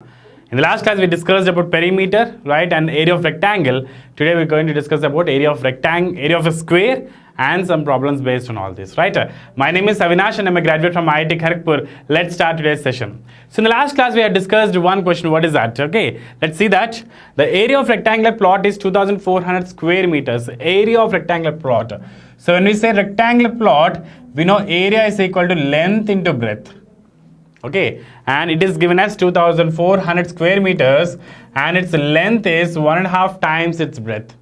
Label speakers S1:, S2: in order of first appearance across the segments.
S1: In the last class, we discussed about perimeter, right, and area of rectangle. Today, we're going to discuss about area of a square, and some problems based on all this, right? My name is Avinash, and I'm a graduate from IIT Kharagpur. Let's start today's session. So, in the last class, we had discussed one question. What is that? Okay, let's see that. The area of rectangular plot is 2,400 square meters. Area of rectangular plot. So, when we say rectangular plot, we know area is equal to length into breadth. Okay, and it is given as 2,400 square meters, and its length is 1.5 times its breadth.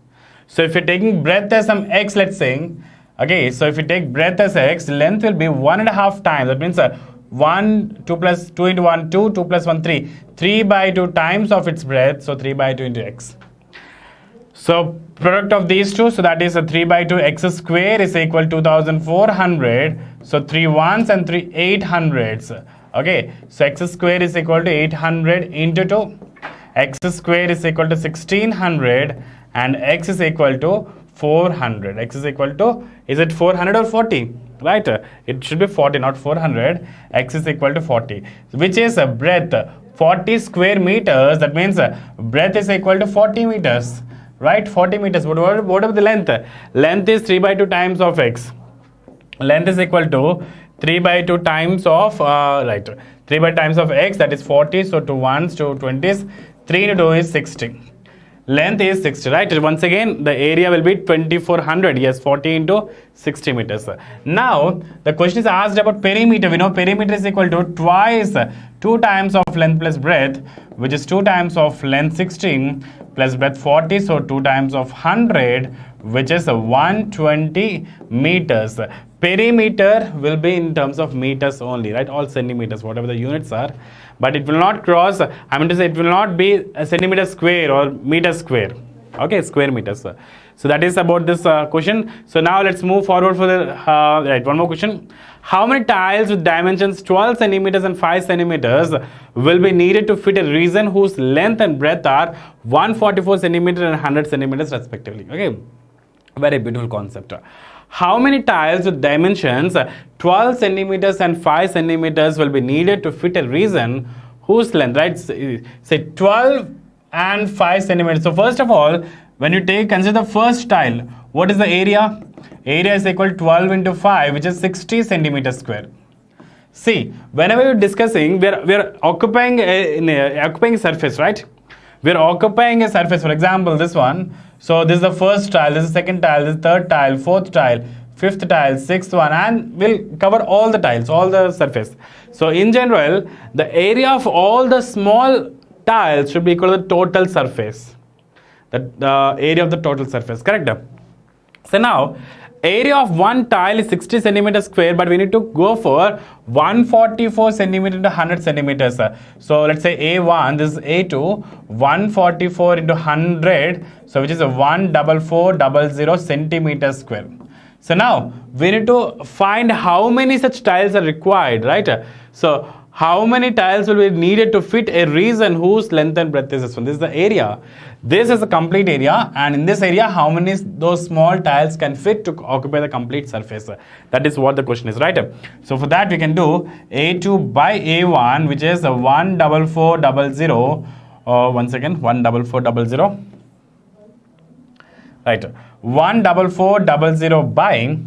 S1: So if you're taking breadth as some x, let's say, okay, so if you take breadth as x, length will be 1.5 times. That means 1, 2 plus 2 into 1, 2, 2 plus 1, 3. 3 by 2 times of its breadth, so 3 by 2 into x. So product of these two, so that is a 3 by 2 x square is equal to 2,400. So 3 ones and 3 800s. Okay, so x square is equal to 800 into 2. X square is equal to 1600 and x is equal to 400. X is equal to, is it 400 or 40? Right, it should be 40, not 400. X is equal to 40, which is a breadth 40 square meters. That means breadth is equal to 40 meters. Right, 40 meters. What about the length? Length is 3 by 2 times of x. Length is equal to 3 by 2 times of, 3 by times of x, that is 40. So 2 ones, 2 20s, 3 into 2 is 60. Length is 60, right? Once again, the area will be 2,400. Yes, 40 into 60 meters. Now, the question is asked about perimeter. We know perimeter is equal to twice 2 times of length plus breadth, which is 2 times of length 16 plus breadth 40. So 2 times of 100, which is 120 meters. Perimeter will be in terms of meters only, right? All centimeters, whatever the units are, but it will not cross, I mean to say, it will not be a centimeter square or meter square. Okay, square meters. So that is about this question. So now let's move forward for the one more question. How many tiles with dimensions 12 centimeters and 5 centimeters will be needed to fit a region whose length and breadth are 144 centimeters and 100 centimeters respectively? Okay, very beautiful concept. How many tiles with dimensions 12 centimeters and 5 centimeters will be needed to fit a region whose length, right? Say 12 and 5 centimeters. So first of all, when you consider the first tile, what is the area? Area is equal to 12 into 5, which is 60 centimeters square. See, whenever you're discussing, we're occupying a surface, right? We're occupying a surface. For example, this one. So this is the first tile, this is the second tile, this is the third tile, fourth tile, fifth tile, sixth one, and we'll cover all the tiles, all the surface. So in general, the area of all the small tiles should be equal to the total surface. The area of the total surface, correct? So now, area of one tile is 60 centimeters square, but we need to go for 144 centimeters into 100 centimeters. So let's say A1, this is A2, 144 into 100, so which is a 14400 centimeters square. So now we need to find how many such tiles are required, right? So how many tiles will be needed to fit a region whose length and breadth is this one? This is the area. This is the complete area, and in this area, how many those small tiles can fit to occupy the complete surface? That is what the question is, right? So for that, we can do A2 by A1, which is 14400. Once again, 14400. Right, 14400 by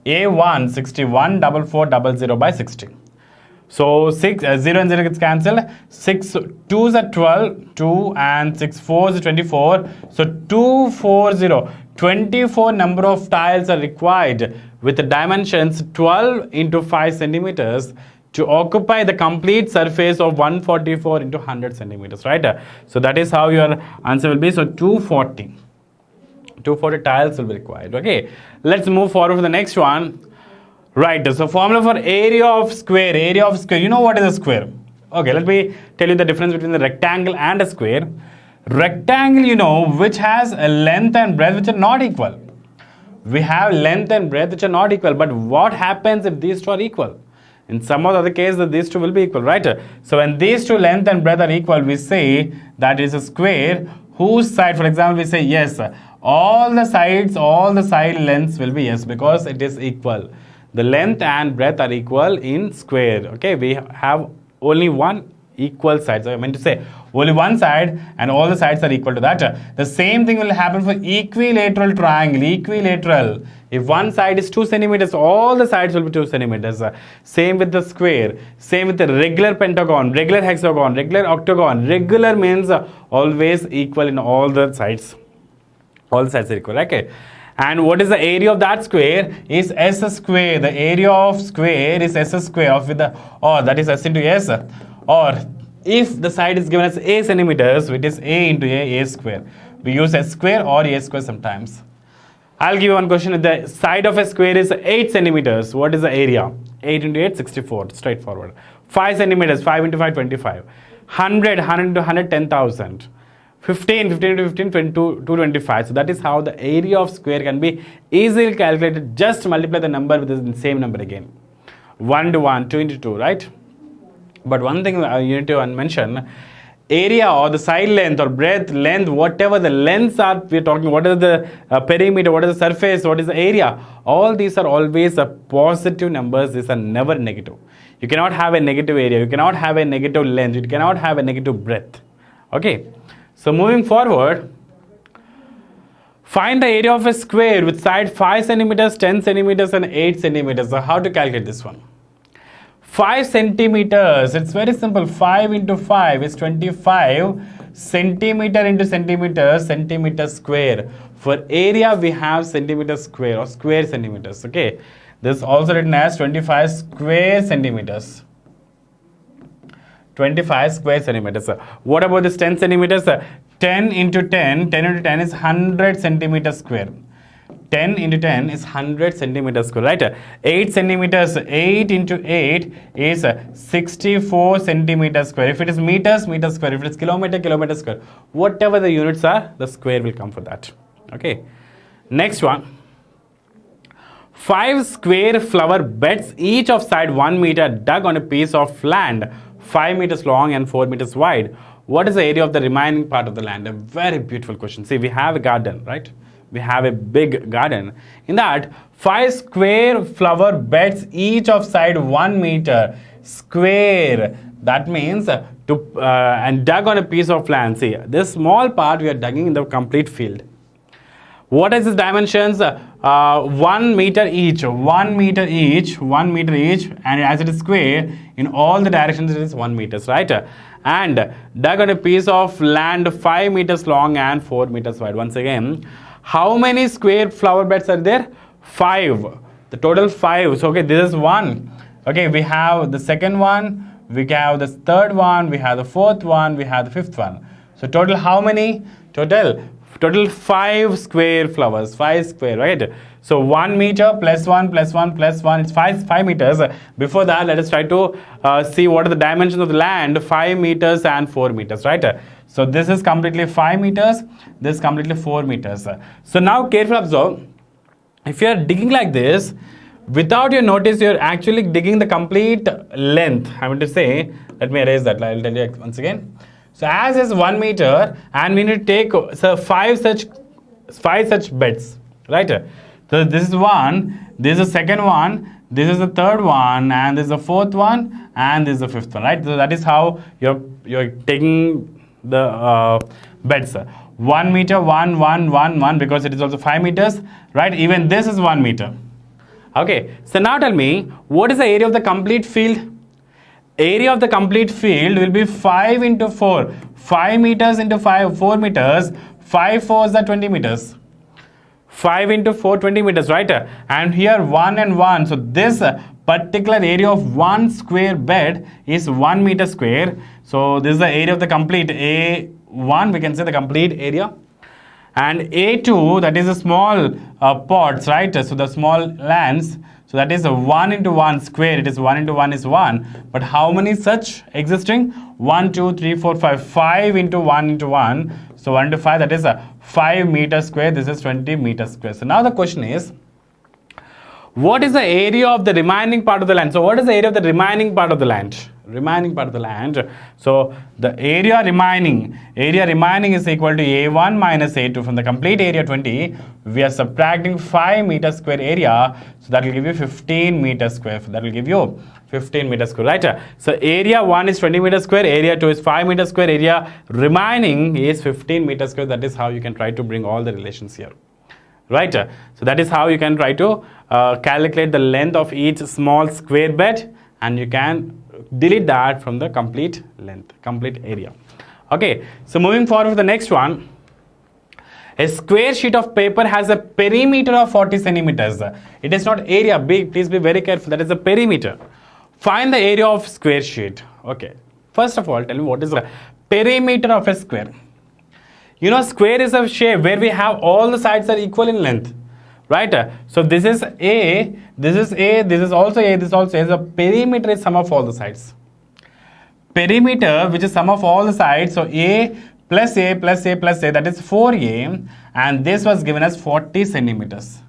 S1: A1, 60, 14400 by 60. So 6, 0 and 0 gets cancelled. 6 2s are 12, 2 and 6 4s are 24. So 240, 24 number of tiles are required with the dimensions 12 into 5 centimeters to occupy the complete surface of 144 into 100 centimeters, right? So that is how your answer will be. So 240 tiles will be required. Okay, let's move forward to the next one. Right, so formula for area of square, you know what is a square? Okay, let me tell you the difference between the rectangle and a square. Rectangle, you know, which has a length and breadth which are not equal. We have length and breadth which are not equal, but what happens if these two are equal? In some other case, these two will be equal, right? So when these two length and breadth are equal, we say that is a square whose side, for example, we say yes, all the side lengths will be yes because it is equal. The length and breadth are equal in square. Okay, we have only one equal sides. So I meant to say only one side and all the sides are equal to that. The same thing will happen for equilateral triangle. Equilateral. If one side is 2 centimeters, all the sides will be 2 centimeters. Same with the square. Same with the regular pentagon, regular hexagon, regular octagon. Regular means always equal in all the sides. All the sides are equal. Okay. And what is the area of that square? Is s square. The area of square is s square of with the, or that is s into s. Or if the side is given as a centimeters, it is a into a square. We use s square or a square sometimes. I'll give you one question. The side of a square is 8 centimeters. What is the area? 8 into 8, 64. Straightforward. 5 centimeters. 5 into 5, 25. 100, 100 into 100, 10,000. 15, 15 into 15, 225. So that is how the area of square can be easily calculated. Just multiply the number with the same number again. 1 into 1, 2 into 2, right? But one thing you need to mention, area or the side length or breadth, length, whatever the lengths are we're talking, what is the perimeter, what is the surface, what is the area, all these are always positive numbers. These are never negative. You cannot have a negative area, you cannot have a negative length, you cannot have a negative breadth. Okay. So moving forward, find the area of a square with side 5 centimeters, 10 centimeters and 8 centimeters. So how to calculate this one? 5 centimeters, it's very simple. 5 into 5 is 25. Centimeter into centimeter, centimeter square. For area we have centimeter square or square centimeters. Okay, this is also written as 25 square centimeters. 25 square centimeters. What about this 10 centimeters? 10 into 10, 10 into 10 is 100 centimeters square. 10 into 10 is 100 centimeters square, right? 8 centimeters, 8 into 8 is 64 centimeters square. If it is meters, meter square. If it is kilometer, kilometer square. Whatever the units are, the square will come for that. Okay. Next one. 5 square flower beds, each of side 1 meter, dug on a piece of land 5 meters long and 4 meters wide. What is the area of the remaining part of the land? A very beautiful question. See, we have a garden, right? We have a big garden. In that, 5 square flower beds, each of side 1 meter square. That means and dug on a piece of land. See, this small part we are digging in the complete field. What is its dimensions? 1 meter each, 1 meter each, 1 meter each, and as it is square, in all the directions it is 1 meters, right? And dug on a piece of land 5 meters long and 4 meters wide. Once again, how many square flower beds are there? 5. The total 5. So, okay, this is 1. Okay, we have the second one, we have the third one, we have the fourth one, we have the 5th one. So, total how many? Total 5 square flowers, 5 square, right? So 1 meter plus 1 plus 1 plus 1, it's 5 meters. Before that, let us try to see what are the dimensions of the land, 5 meters and 4 meters, right? So this is completely 5 meters, this is completely 4 meters. So now carefully observe, if you are digging like this, without your notice, you are actually digging the complete length. I want to say, let me erase that, I'll tell you once again. So as is 1 meter, and we need to take 5 such beds, right? So this is one, this is the second one, this is the third one, and this is the fourth one, and this is the 5th one, right? So that is how you're taking the beds. 1 meter, 1, 1, 1, 1, because it is also 5 meters, right? Even this is 1 meter. Okay, so now tell me, what is the area of the complete field? Area of the complete field will be 5 into 4. 5 meters into 4 meters. 5 4s are 20 meters. 5 into 4, 20 meters, right? And here 1 and 1. So this particular area of 1 square bed is 1 meter square. So this is the area of the complete A1. We can say the complete area. And A2, that is the small pots, right? So the small lands. So that is a 1 into 1 square. It is 1 into 1 is 1. But how many such existing? 1, 2, 3, 4, 5. 5 into 1 into 1. So 1 into 5, that is a 5 meters square. This is 20 meters square. So now the question is, What is the area of the remaining part of the land? So what is the area of the remaining part of the land? Remaining part of the land. So the area remaining is equal to A1 minus A2. From the complete area 20, we are subtracting 5 meter square area. So that will give you 15 meter square. That will give you 15 meter square, right? So area 1 is 20 meter square, area 2 is 5 meter square, area remaining is 15 meter square. That is how you can try to bring all the relations here. Right, so that is how you can try to calculate the length of each small square bed, and you can delete that from the complete length, complete area. Okay, so moving forward to the next one. A square sheet of paper has a perimeter of 40 centimeters. It is not area, big, please be very careful, that is the perimeter. Find the area of square sheet. Okay, first of all, tell me what is the perimeter of a square. You know, square is a shape where we have all the sides are equal in length, right? So this is A, this is A, this is also A, this is also A. The perimeter is sum of all the sides. Perimeter, which is sum of all the sides, so A plus A plus A plus A, that is 4A, and this was given as 40 centimeters.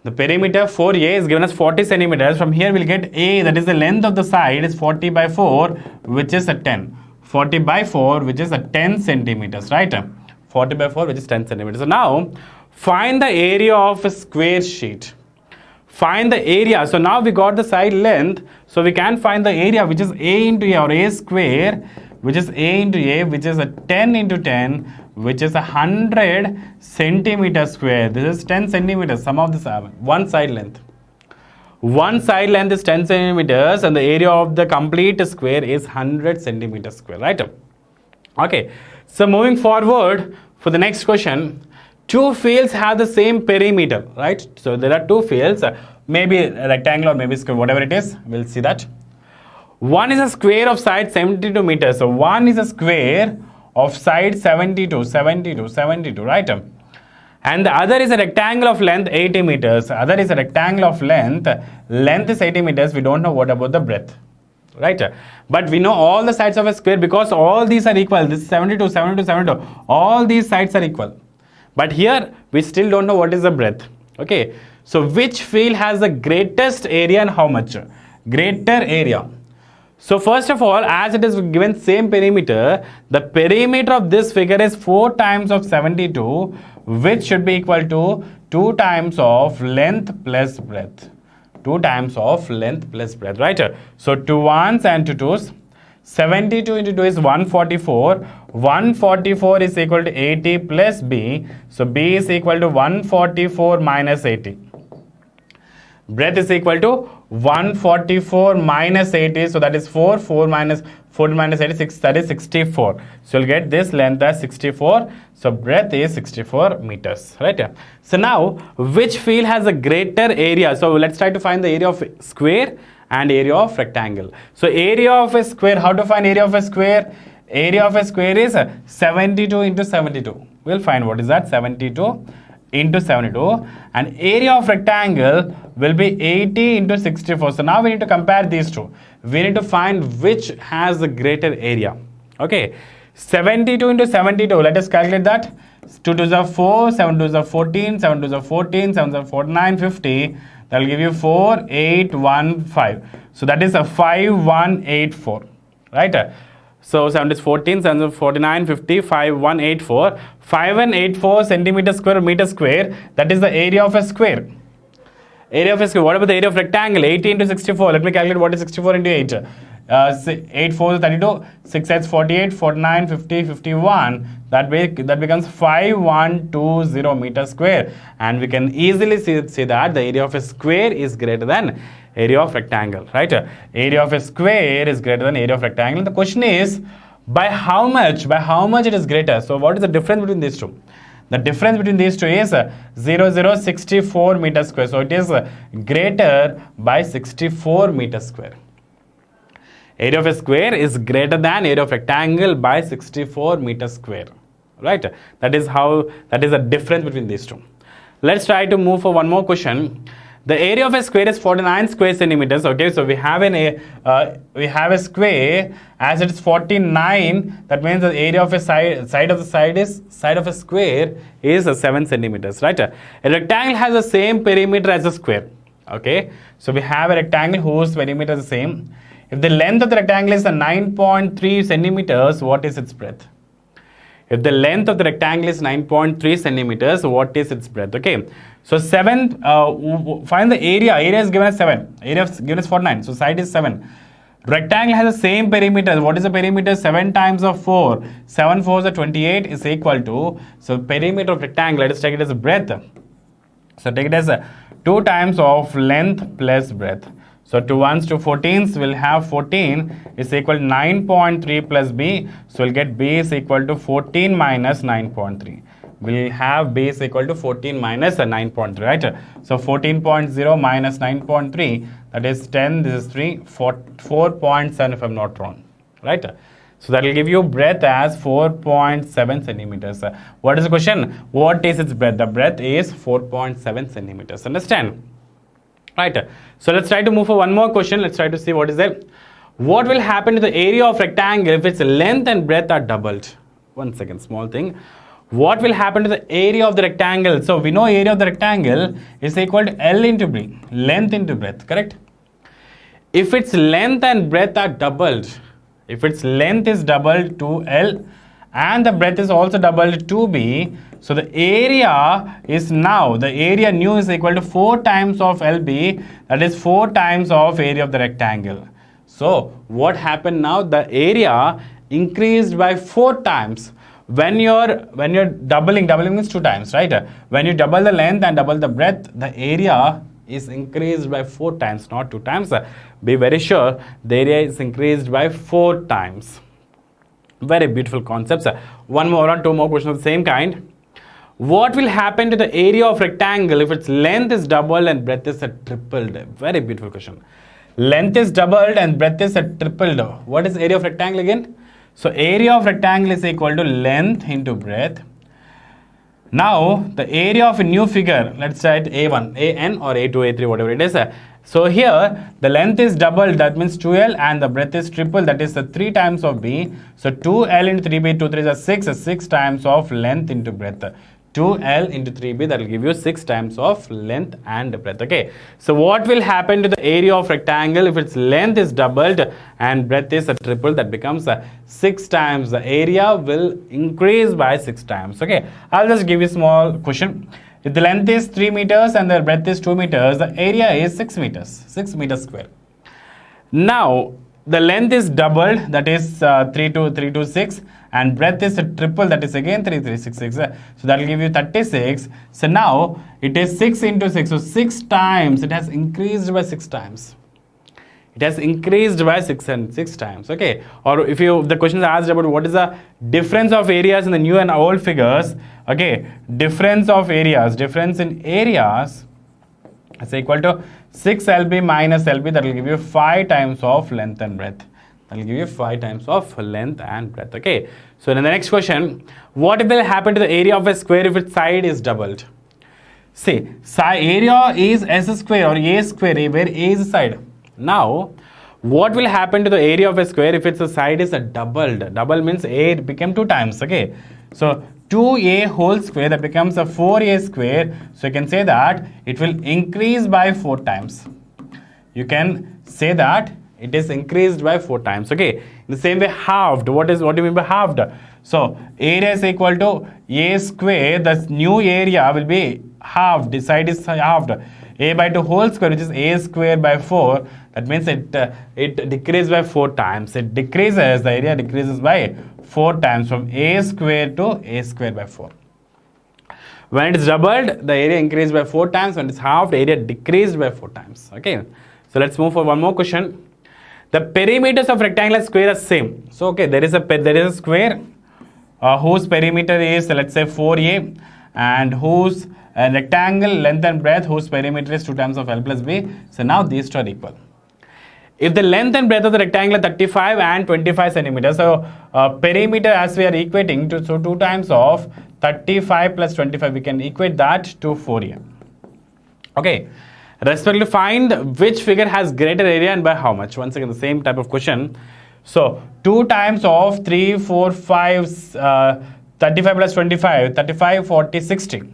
S1: The perimeter 4A is given as 40 centimeters. From here we'll get A, that is the length of the side, is 40 by 4, which is a 10. 40 by 4, which is a 10 centimeters, right? 40 by 4, which is 10 centimeters. So now, find the area of a square sheet. Find the area. So now we got the side length. So we can find the area, which is A into A, or A square, which is A into A, which is a 10 into 10, which is 100 centimeters square. This is 10 centimeters, sum of this one side length. One side length is 10 centimeters and the area of the complete square is 100 centimeters square, right? Okay, so moving forward for the next question, two fields have the same perimeter, right? So there are two fields, maybe a rectangle or maybe square, whatever it is, we'll see that. One is a square of side 72 meters. So one is a square of side 72, right? And the other is a rectangle of length 80 meters. Other is a rectangle of length is 80 meters. We don't know what about the breadth, right? But we know all the sides of a square because all these are equal. This is 72, 72, 72. All these sides are equal. But here we still don't know what is the breadth. Okay. So which field has the greatest area and how much? Greater area. So first of all, as it is given same perimeter, the perimeter of this figure is 4 times of 72, which should be equal to 2 times of length plus breadth. 2 times of length plus breadth, right? So 2 1s and 2 2s. 72 into 2 is 144. 144 is equal to 80 plus B. So B is equal to 144 minus 80. Breadth is equal to 144 minus 80, so that is 4 minus 86, that is 64. So you'll get this length as 64, so breadth is 64 meters, right? So now, which field has a greater area? So let's try to find the area of square and area of rectangle. So area of a square, how to find area of a square? Area of a square is 72 into 72. We'll find what is that, 72 into 72, and area of rectangle will be 80 into 64. So now we need to compare these two. We need to find which has the greater area. Okay, 72 into 72, let us calculate that. 2 2s are 4, 7 2s are 14, 7 2s are 14, 7 are 49, 50. That will give you 4815. So that is a 5184, right? So 7 is 14, 7 is 49, 50, 5184. 5184 centimeter square or meter square, that is the area of a square. Area of a square. What about the area of rectangle? 80 into 64. Let me calculate what is 64 into 8. 8 4 is 32, 6 8 48, 49, 50, 51. That becomes 5120 meter square. And we can easily see that the area of a square is greater than area of rectangle, right? Area of a square is greater than area of rectangle. The question is, by how much? By how much it is greater? So what is the difference between these two? The difference between these two is 64 meter square. So it is greater by 64 meter square. Area of a square is greater than area of rectangle by 64 meter square, right? That is the difference between these two. Let's try to move for one more question. The area of a square is 49 square centimeters. Okay, so we have a square as it is 49. That means the area of a side of a square is 7 centimeters, right? A rectangle has the same perimeter as a square. Okay, so we have a rectangle whose perimeter is the same. If the length of the rectangle is 9.3 centimeters, what is its breadth? If the length of the rectangle is 9.3 centimeters, what is its breadth? Okay, so 7, find the area. Area is given as 7. Area is given as 49. So side is 7. Rectangle has the same perimeter. What is the perimeter? 7 times of 4. 7 4s are 28 is equal to, so perimeter of rectangle, let us take it as a breadth. So take it as 2 times of length plus breadth. So 2 1s, 2 14s will have 14 is equal to 9.3 plus b. So we'll get b is equal to 14 minus 9.3. We'll have b is equal to 14 minus 9.3, right? So 14.0 minus 9.3, that is 10, this is 3, 4.7 if I'm not wrong, right? So that will give you breadth as 4.7 centimeters. What is the question? What is its breadth? The breadth is 4.7 centimeters. Understand? Right. So let's try to move for one more question. Let's try to see what is there. What will happen to the area of rectangle if its length and breadth are doubled? One second, small thing. What will happen to the area of the rectangle? So we know area of the rectangle is equal to L into B, length into breadth, correct? If its length and breadth are doubled, if its length is doubled to L and the breadth is also doubled to B, so the area is now, the area nu is equal to 4 times of LB, that is 4 times of area of the rectangle. So what happened now? The area increased by 4 times. When you're doubling means 2 times, right? When you double the length and double the breadth, the area is increased by 4 times, not 2 times. Be very sure the area is increased by 4 times. Very beautiful concepts. One more or 2 more questions of the same kind. What will happen to the area of rectangle if its length is doubled and breadth is tripled? Very beautiful question. Length is doubled and breadth is tripled. What is area of rectangle again? So area of rectangle is equal to length into breadth. Now the area of a new figure, let's say A1, AN or A2, A3, whatever it is. So here the length is doubled, that means 2L, and the breadth is triple, that is the 3 times of B. So 2L into 3B, 2 3s are 6 times of length into breadth. 2L into 3B, that will give you 6 times of length and breadth. Okay, so what will happen to the area of rectangle if its length is doubled and breadth is tripled? That becomes 6 times. The area will increase by 6 times. Okay, I'll just give you a small question. If the length is 3 meters and the breadth is 2 meters, the area is 6 meters, 6 meters square. Now the length is doubled, that is 3 to 6, and breadth is triple, that is again 3 3 6 6. So that will give you 36. So now it is 6 into 6, so 6 times it has increased by 6 times. It has increased by 6 times. Okay, or if the question is asked about what is the difference of areas in the new and old figures. Okay, difference in areas is equal to 6 LB minus LB, that will give you 5 times of length and breadth. That will give you 5 times of length and breadth. Okay, so in the next question, what will happen to the area of a square if its side is doubled? See, area is S square or A square, where A is side. Now what will happen to the area of a square if its side is doubled? Double means A became 2 times. Okay, so 2A whole square, that becomes a 4A square. So you can say that it will increase by 4 times. You can say that it is increased by 4 times. Okay, in the same way, halved. What do you mean by halved? So area is equal to A square. The new area will be halved. The side is halved. A by 2 whole square, which is A square by 4. That means it decreases by 4 times. It decreases, the area decreases by 4 times, from A square to A square by 4. When it is doubled, the area increased by 4 times. When it is halved, area decreased by 4 times. Okay, so let's move for one more question. The perimeters of rectangular square are same. So okay, there is a square whose perimeter is, let's say, 4A, and whose rectangle length and breadth whose perimeter is 2 times of L plus B. So now these two are equal. If the length and breadth of the rectangle are 35 and 25 centimeters, so perimeter, as we are equating to, so 2 times of 35 plus 25, we can equate that to 4A. Okay, Respectively, find which figure has greater area and by how much. Once again, the same type of question. So 2 times of 3, 4, 5, 35 plus 25, 35, 40, 60. So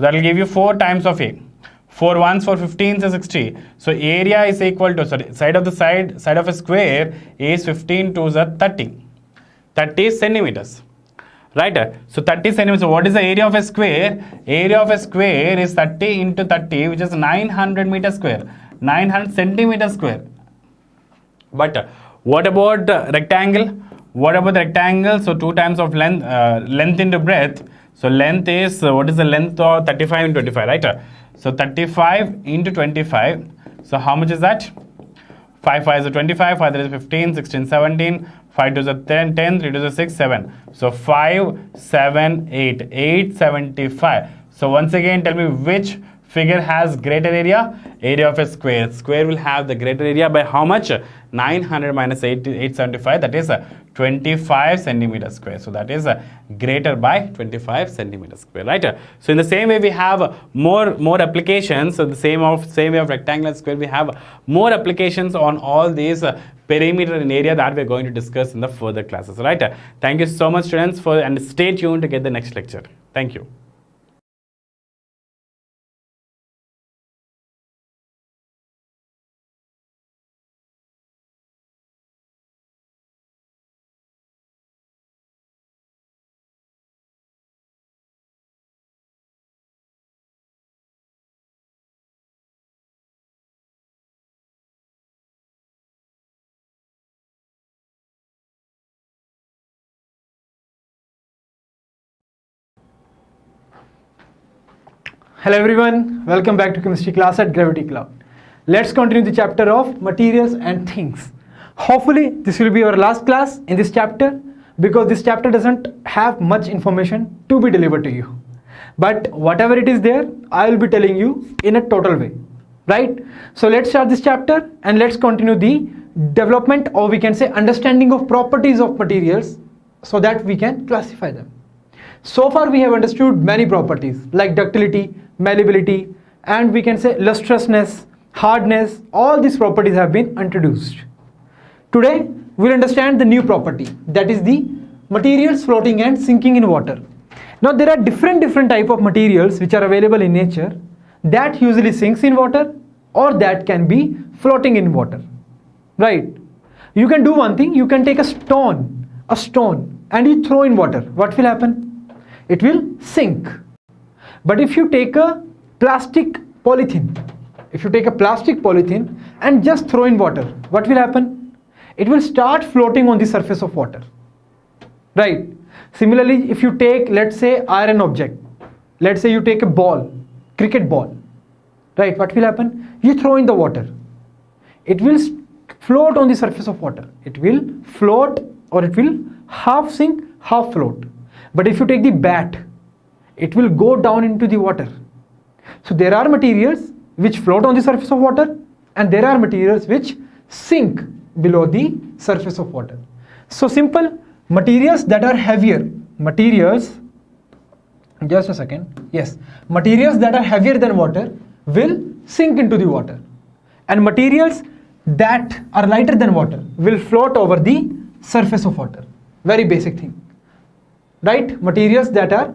S1: that will give you 4 times of A. 4 ones for 15 is 60. So area is equal to, sorry, side of a square is 15 to the 30. 30 centimeters. Right? So 30 centimeters. So what is the area of a square? Area of a square is 30 into 30, which is 900 meters square. 900 centimeters square. But what about the rectangle? What about the rectangle? So 2 times of length, length into breadth. So length is, what is the length of 35 into 25, right? So 35 into 25. So how much is that? 5 5 is 25, 5 3 is 15, 16, 17, 5 2 is 10, 10, 3 2 is 6, 7. So 5, 7, 8, 875. So once again, tell me which figure has greater area? Area of a square. Square will have the greater area by how much? 900 minus 875, that is 25 centimeters square. So that is greater by 25 centimeters square, right? So in the same way, we have more applications. So the same way of rectangle and square, we have more applications on all these perimeter and area that we're going to discuss in the further classes, right? Thank you so much, students, and stay tuned to get the next lecture. Thank you.
S2: Hello everyone, welcome back to chemistry class at Gravity Cloud. Let's continue the chapter of materials and things. Hopefully this will be our last class in this chapter because this chapter doesn't have much information to be delivered to you. But whatever it is there, I will be telling you in a total way, right? So let's start this chapter and let's continue the development, or we can say understanding of properties of materials so that we can classify them. So far we have understood many properties like ductility, malleability, and we can say lustrousness, hardness. All these properties have been introduced. Today we'll understand the new property, that is the materials floating and sinking in water. Now there are different type of materials which are available in nature that usually sinks in water or that can be floating in water, right? You can do one thing, you can take a stone and you throw in water. What will happen? It will sink. But if you take a plastic polythene and just throw in water, what will happen? It will start floating on the surface of water, right? Similarly, if you take, let's say, iron object, let's say you take a ball, cricket ball, right? What will happen? You throw in the water. It will float on the surface of water. It will float, or it will half sink, half float. But if you take the bat, it will go down into the water. So there are materials which float on the surface of water and there are materials which sink below the surface of water. So simple, materials that are heavier, materials that are heavier than water will sink into the water, and materials that are lighter than water will float over the surface of water. Very basic thing, right? Materials that are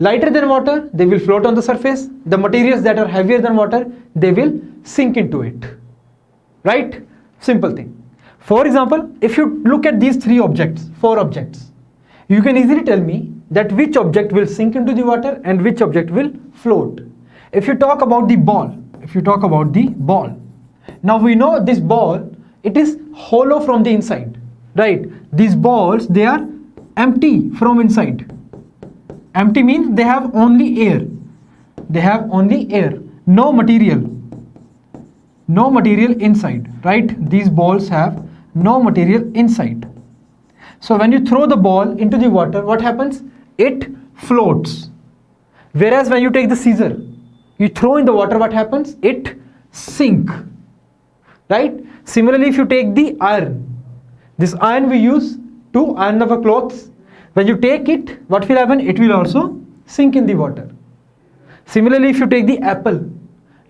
S2: lighter than water, they will float on the surface. The materials that are heavier than water, they will sink into it, right? Simple thing. For example, if you look at these four objects, you can easily tell me that which object will sink into the water and which object will float. If you talk about the ball, now we know this ball, it is hollow from the inside, right? These balls, they are empty from inside. Empty means they have only air. No material inside, right? These balls have no material inside. So when you throw the ball into the water, what happens? It floats. Whereas when you take the scissor, you throw in the water, what happens? It sinks, right? Similarly, if you take the iron, this iron we use to iron our clothes. When you take it, what will happen? It will also sink in the water. Similarly, if you take the apple,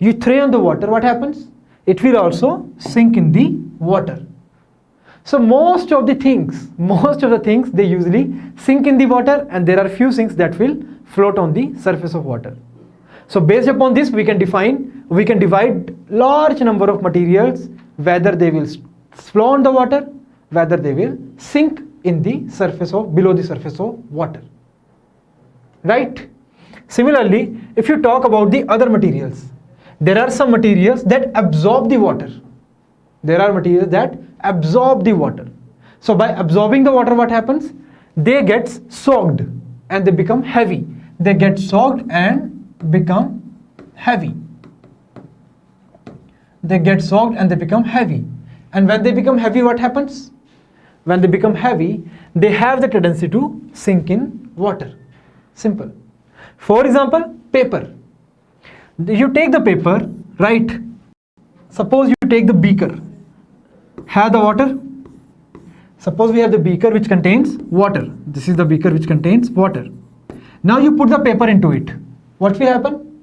S2: you throw on the water, what happens? It will also sink in the water. So most of the things they usually sink in the water, and there are few things that will float on the surface of water. So based upon this, we can divide large number of materials, whether they will float on the water, whether they will sink in the surface of, below the surface of water. Right? Similarly, if you talk about the other materials, there are some materials that absorb the water. There are materials that absorb the water. So by absorbing the water, what happens? They get soaked and they become heavy. They get soaked and become heavy. They get soaked and they become heavy. And when they become heavy, what happens? When they become heavy, they have the tendency to sink in water. Simple. For example, paper. You take the paper, right? Suppose you take the beaker. Have the water. Suppose we have the beaker which contains water. This is the beaker which contains water. Now you put the paper into it. What will happen?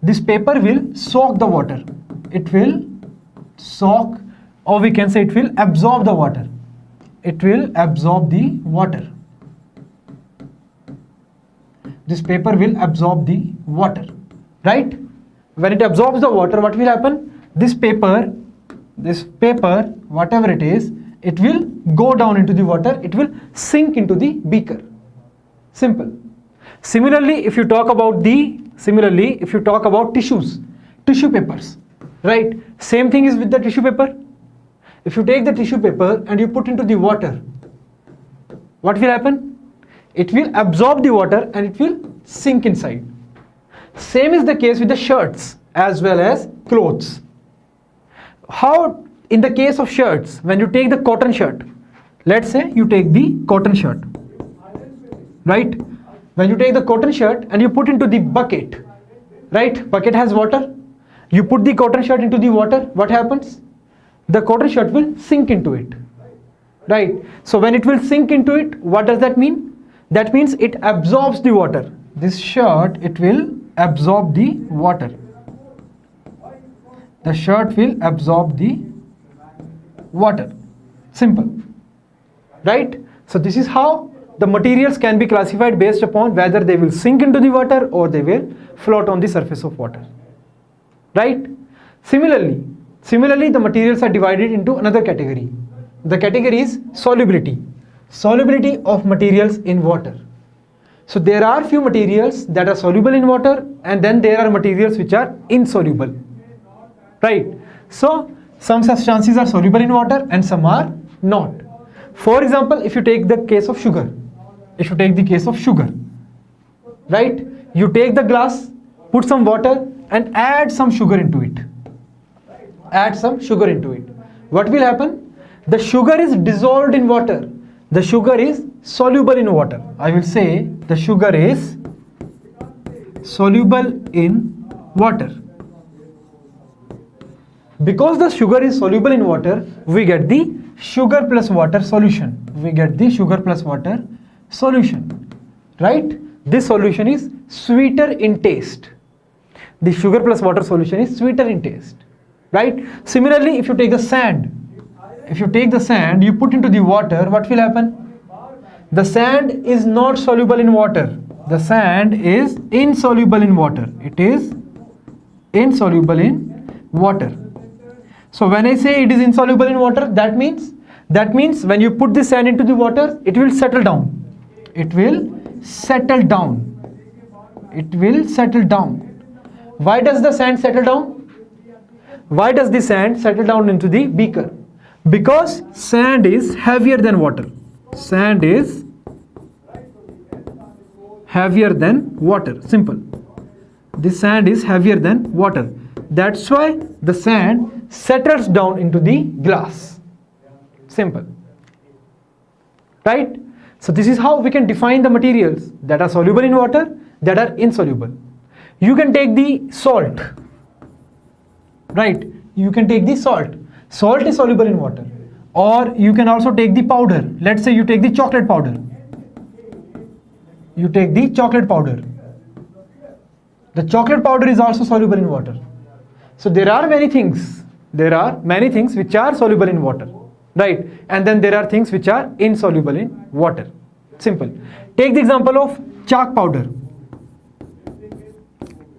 S2: This paper will soak the water. It will soak, or we can say it will absorb the water. It will absorb the water. This paper will absorb the water, right? When it absorbs the water, what will happen? This paper, whatever it is, it will go down into the water. It will sink into the beaker. Simple. Similarly, if you talk about tissues, tissue papers, right? Same thing is with the tissue paper. If you take the tissue paper and you put into the water, what will happen? It will absorb the water and it will sink inside. Same is the case with the shirts as well as clothes. How in the case of shirts, when you take the cotton shirt, let's say you take the cotton shirt, right? When you take the cotton shirt and you put into the bucket, right? Bucket has water. You put the cotton shirt into the water, what happens? The cotton shirt will sink into it, right? So when it will sink into it, what does that mean? That means it absorbs the water. This shirt, it will absorb the water. The shirt will absorb the water. Simple, right? So this is how the materials can be classified based upon whether they will sink into the water or they will float on the surface of water, right? Similarly, the materials are divided into another category. The category is solubility. Solubility of materials in water. So there are few materials that are soluble in water, and then there are materials which are insoluble, right? So some substances are soluble in water and some are not. For example, if you take the case of sugar, right? You take the glass, put some water and add some sugar into it. What will happen? The sugar is dissolved in water. The sugar is soluble in water. I will say the sugar is soluble in water. Because the sugar is soluble in water, we get the sugar plus water solution. Right? This solution is sweeter in taste. The sugar plus water solution is sweeter in taste. Right? Similarly, if you take the sand, you put into the water, what will happen? The sand is not soluble in water. The sand is insoluble in water. It is insoluble in water. So when I say it is insoluble in water, that means when you put the sand into the water, it will settle down. Why does the sand settle down? Why does the sand settle down into the beaker? Because sand is heavier than water. Simple. The sand is heavier than water. That's why the sand settles down into the glass. Simple. Right? So this is how we can define the materials that are soluble in water, that are insoluble. You can take the salt. Right? You can take the salt. Salt is soluble in water. Or you can also take the powder. Let's say you take the chocolate powder. The chocolate powder is also soluble in water. So there are many things. There are many things which are soluble in water, right? And then there are things which are insoluble in water. Simple. Take the example of chalk powder.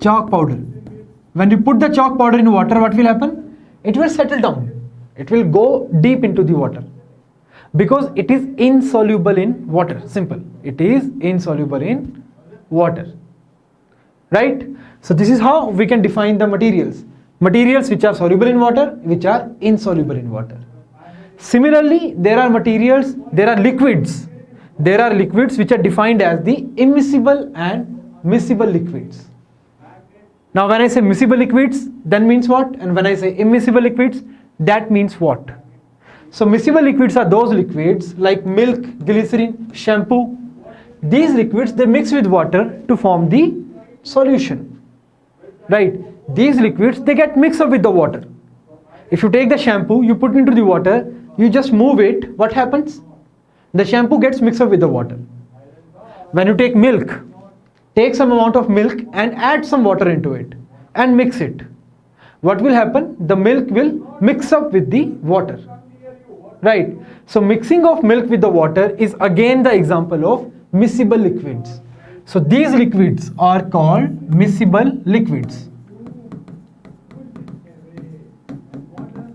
S2: Chalk powder. When you put the chalk powder in water, what will happen? It will settle down. It will go deep into the water because it is insoluble in water. Simple. It is insoluble in water. Right? So this is how we can define the materials. Materials which are soluble in water, which are insoluble in water. Similarly, there are materials, there are liquids. There are liquids which are defined as the immiscible and miscible liquids. Now when I say miscible liquids, that means what? And when I say immiscible liquids, that means what? So miscible liquids are those liquids like milk, glycerin, shampoo. These liquids, they mix with water to form the solution. Right? These liquids, they get mixed up with the water. If you take the shampoo, you put it into the water, you just move it, what happens? The shampoo gets mixed up with the water. When you take milk, take some amount of milk and add some water into it and mix it. What will happen? The milk will mix up with the water. Right? So mixing of milk with the water is again the example of miscible liquids. So these liquids are called miscible liquids.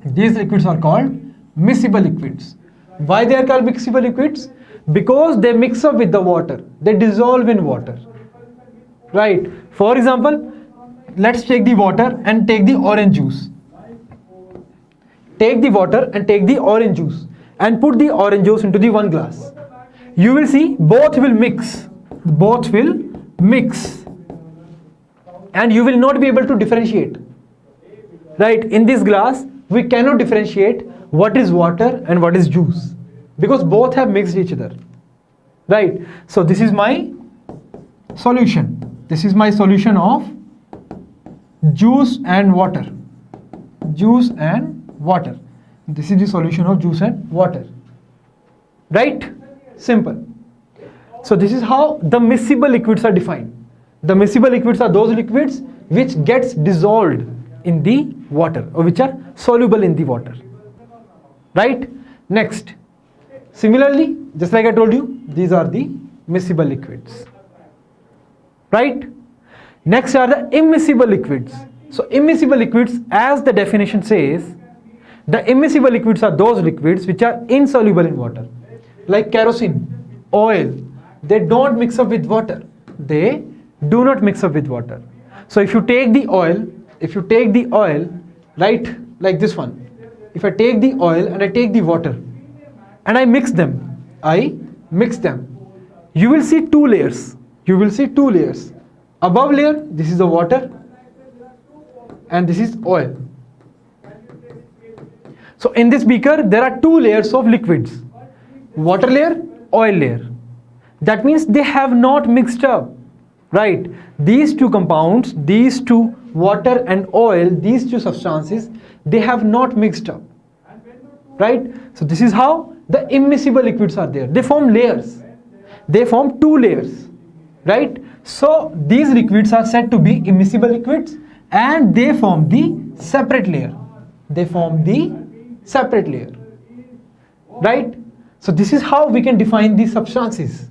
S2: These liquids are called miscible liquids. Why they are called miscible liquids? Because they mix up with the water. They dissolve in water. Right? For example, let's take the water and take the orange juice. Take the water and take the orange juice and put the orange juice into the one glass. You will see both will mix. Both will mix. And you will not be able to differentiate. Right? In this glass, we cannot differentiate what is water and what is juice because both have mixed each other. Right? So this is my solution. This is my solution of juice and water. Juice and water. This is the solution of juice and water. Right? Simple. So this is how the miscible liquids are defined. The miscible liquids are those liquids which gets dissolved in the water or which are soluble in the water. Right? Next. Similarly, just like I told you, these are the miscible liquids. Right? Next are the immiscible liquids. So immiscible liquids, as the definition says, the immiscible liquids are those liquids which are insoluble in water. Like kerosene, oil, they don't mix up with water. They do not mix up with water. So if you take the oil, right, like this one, if I take the oil and I take the water and I mix them, you will see two layers. You will see two layers. Above layer, this is the water and this is oil. So in this beaker, there are two layers of liquids. Water layer, oil layer. That means they have not mixed up. Right? These two compounds, these two water and oil, these two substances, they have not mixed up. Right? So this is how the immiscible liquids are there. They form layers. They form two layers. Right? So these liquids are said to be immiscible liquids and they form the separate layer. They form the separate layer. Right? So this is how we can define these substances.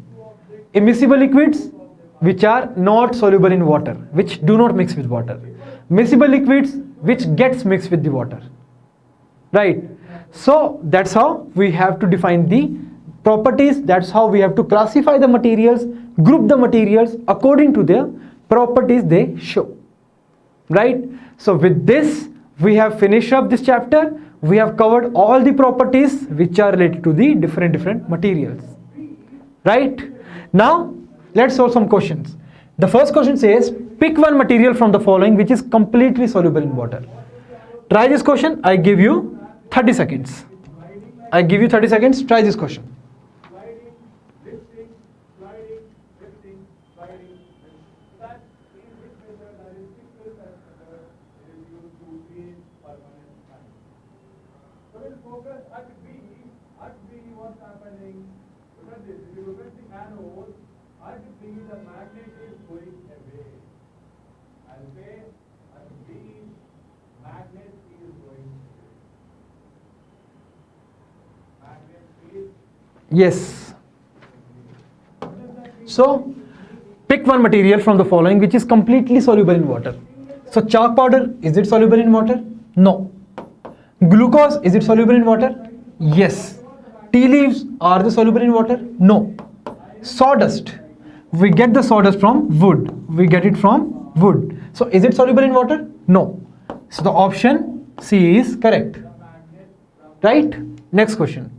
S2: Immiscible liquids which are not soluble in water, which do not mix with water. Miscible liquids which gets mixed with the water. Right? So that's how we have to define the properties. That's how we have to classify the materials, group the materials according to their properties they show. Right? So with this, we have finished up this chapter. We have covered all the properties which are related to the different materials. Right? Now, let's solve some questions. The first question says, pick one material from the following which is completely soluble in water. Try this question. I give you 30 seconds. I give you 30 seconds. Try this question. Yes. So pick one material from the following which is completely soluble in water. So chalk powder, is it soluble in water? No. Glucose, is it soluble in water? Yes. Tea leaves, are they soluble in water? No. Sawdust, we get the sawdust from wood. We get it from wood. So is it soluble in water? No. So the option C is correct. Right? Next question.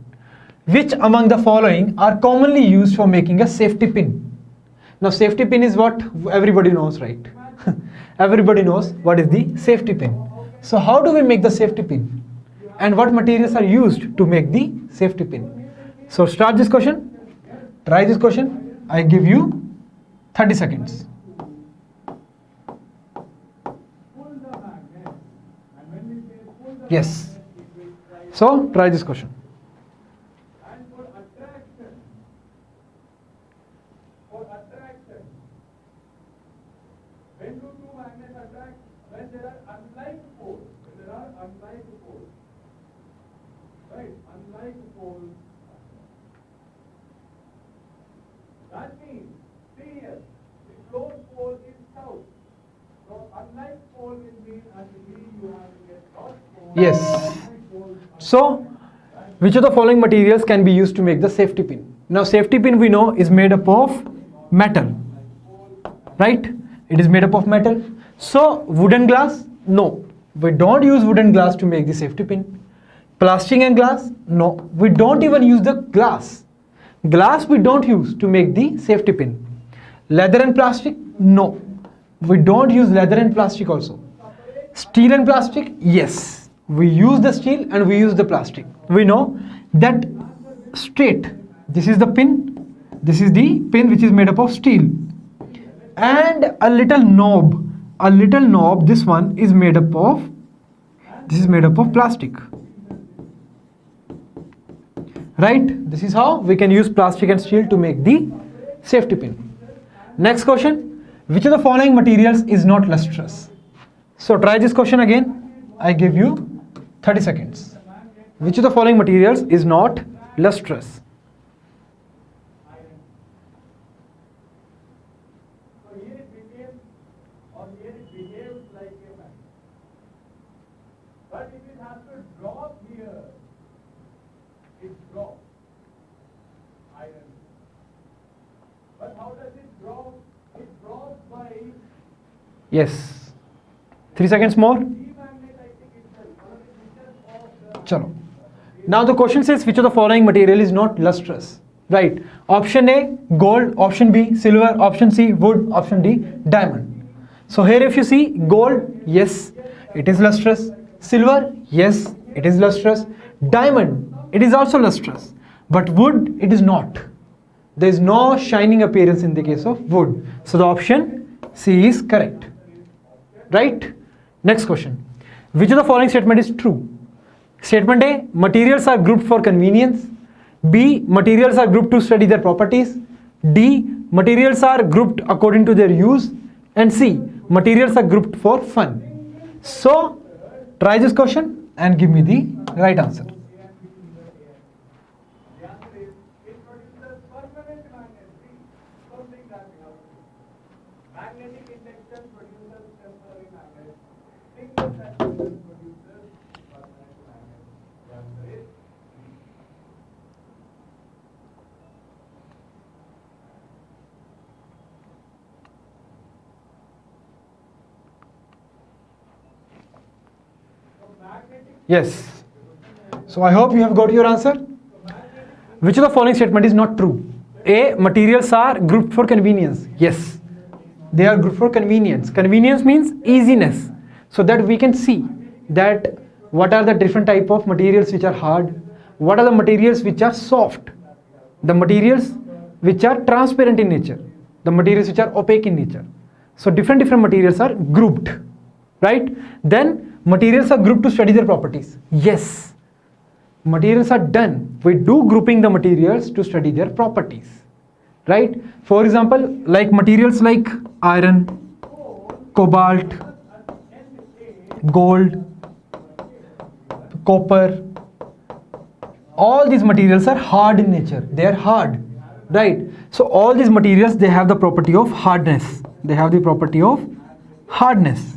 S2: Which among the following are commonly used for making a safety pin? Now safety pin is what everybody knows, right? Everybody knows what is the safety pin. So how do we make the safety pin? And what materials are used to make the safety pin? So start this question. Try this question. I give you 30 seconds. Yes. So try this question.
S3: When do two magnets attract? When there are unlike poles. When there are unlike poles. Right? Unlike poles. That means, see here, the close pole is south. So unlike pole will mean as you have to get north pole.
S2: Yes. So which of the following materials can be used to make the safety pin? Now safety pin we know is made up of metal. Right? It is made up of metal. So wooden glass? No. We don't use wooden glass to make the safety pin. Plastic and glass? No. We don't even use the glass. Glass we don't use to make the safety pin. Leather and plastic? No. We don't use leather and plastic also. Steel and plastic? Yes. We use the steel and we use the plastic. We know that straight. This is the pin. This is the pin which is made up of steel. And a little knob, this one is made up of, plastic. Right? This is how we can use plastic and steel to make the safety pin. Next question. Which of the following materials is not lustrous? So try this question again. I give you 30 seconds. Which of the following materials is not lustrous?
S3: So here it behaves, or here it behaves like a magnet. But if it has to drop here, it drops. Iron. But how does it drop? It drops by
S2: Yes. 3 seconds more.
S3: demagnetizing itself.
S2: Chalo. Now the question says which of the following material is not lustrous? Right. Option A, gold. Option B, silver. Option C, wood. Option D, diamond. So here if you see gold, yes, it is lustrous. Silver, yes, it is lustrous. Diamond, it is also lustrous. But wood, it is not. There is no shining appearance in the case of wood. So the option C is correct. Right? Next question. Which of the following statement is true? Statement A, materials are grouped for convenience. B, materials are grouped to study their properties. D, materials are grouped according to their use. And C, materials are grouped for fun. So, try this question and give me the right answer.
S3: The answer is it produces permanent magnet. See, something that we have to do. Magnetic induction produces temporary magnet. Single saturation produces permanent magnet. The answer is
S2: Yes. So I hope you have got your answer. Which of the following statement is not true? A, materials are grouped for convenience. Yes. They are grouped for convenience. Convenience means easiness. So that we can see that what are the different type of materials which are hard, what are the materials which are soft, the materials which are transparent in nature, the materials which are opaque in nature. So different materials are grouped, right? Then materials are grouped to study their properties. Yes, materials are done. We do grouping the materials to study their properties, right? For example, like materials like iron, cobalt, gold, copper, all these materials are hard in nature. They are hard, right? So all these materials, they have the property of hardness. They have the property of hardness.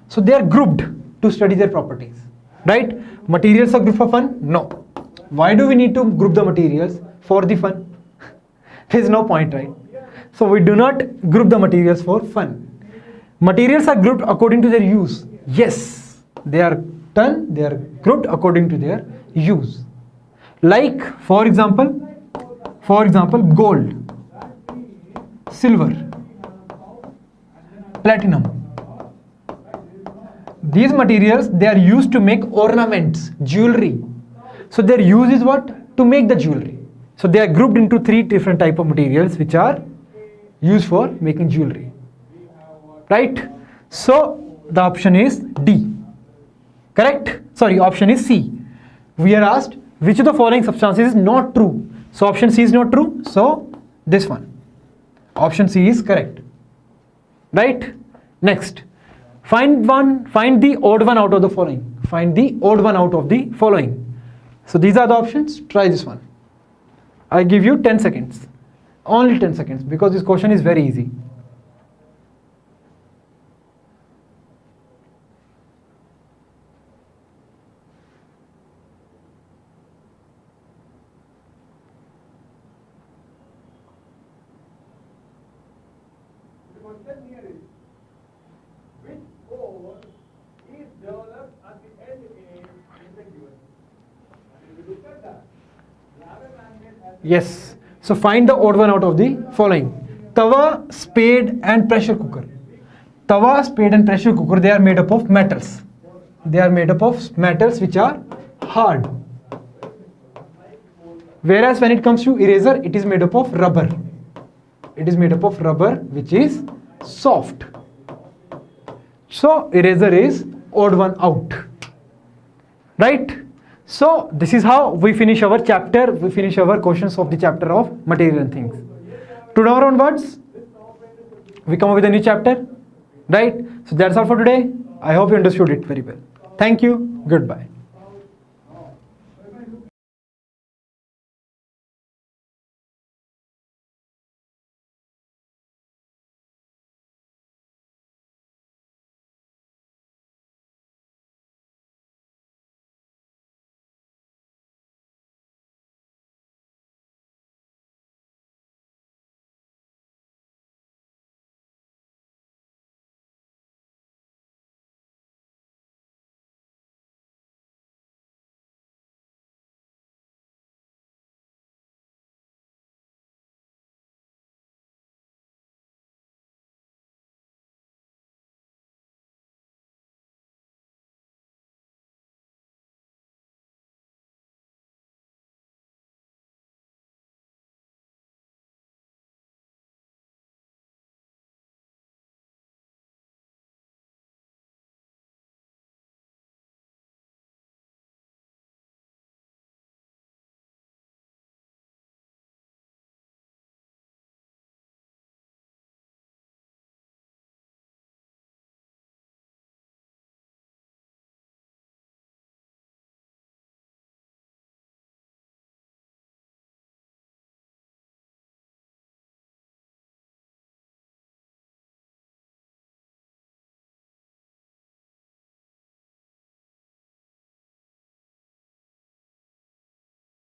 S2: So they are grouped to study their properties, right? Materials are grouped for fun? No. Why do we need to group the materials? For the fun. There is no point, right? So we do not group the materials for fun. Materials are grouped according to their use. Yes, they are done, they are grouped according to their use. Like, for example, gold, silver, platinum. These materials, they are used to make ornaments, jewelry. So their use is what? To make the jewelry. So they are grouped into 3 different type of materials which are used for making jewelry. Right? So the option is D. Correct? Sorry, option is C. We are asked which of the following substances is not true. So option C is not true. So this one. Option C is correct. Right? Next. Find the odd one out of the following. Find the odd one out of the following. So these are the options. Try this one. I give you 10 seconds. Only 10 seconds because this question is very easy.
S3: The question here is, which ore is developed at the end in the given? And if you look at that, lava magnet has
S2: Yes. So find the odd one out of the following. Tawa, spade and pressure cooker. Tawa, spade and pressure cooker, they are made up of metals. They are made up of metals which are hard. Whereas when it comes to eraser, it is made up of rubber. It is made up of rubber which is soft. So eraser is odd one out. Right? So this is how we finish our chapter. We finish our questions of the chapter of material and things. Tomorrow onwards, we come up with a new chapter. Right? So that's all for today. I hope you understood it very well. Thank you. Goodbye.